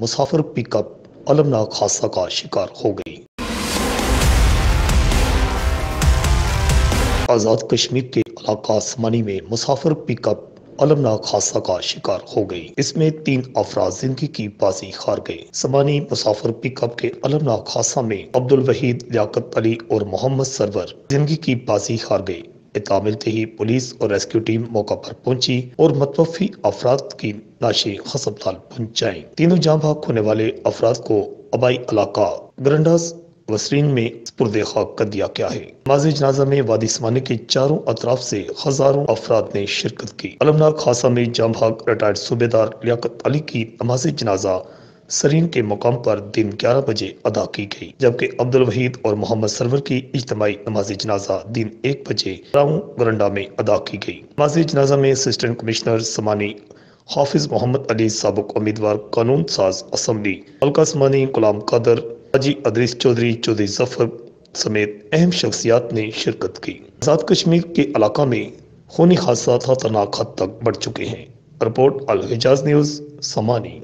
مسافر پک اپ المناک حادثہ کا شکار ہو گئی۔ آزاد کشمیر کے علاقہ سمانی میں مسافر پک اپ المناک حادثہ کا شکار ہو گئی۔ اس میں 3 افراد زندگی کی بازی ہار گئے۔ سمانی مسافر پک اپ کے المناک حادثہ میں عبدالوحید، لیاقت علی اور محمد سرور زندگی کی بازی ہار گئے۔ اطلاع ملتے ہی پولیس اور ریسکیو ٹیم موقع پر پہنچی اور متوفی افراد کی لاشیں ہسپتال پہنچائیں۔ تینوں جاں بحق ہونے والے افراد کو آبائی علاقہ گرنڈاس وسرین میں سپرد خاک کر دیا گیا ہے۔ نماز جنازہ میں وادی سمانی کے چاروں اطراف سے ہزاروں افراد نے شرکت کی۔ المناک حادثہ میں جاں بحق ریٹائرڈ صوبیدار لیاقت علی کی نماز جنازہ سرین کے مقام پر دن 11 بجے ادا کی گئی، جبکہ عبدالوحید اور محمد سرور کی اجتماعی نماز جنازہ دن 1 بجے راؤں گرنڈا میں ادا کی گئی۔ نماز جنازہ میں اسسٹنٹ کمشنر سمانی حافظ محمد علی، سابق امیدوار قانون ساز اسمبلی حلقہ سمانی غلام قادر، حاجی ادریس چودھری، چودھری ظفر سمیت اہم شخصیات نے شرکت کی۔ آزاد کشمیر کے علاقہ میں خونی حادثات خطرناک حد تک بڑھ چکے ہیں۔ رپورٹ الحجاز نیوز، سمانی۔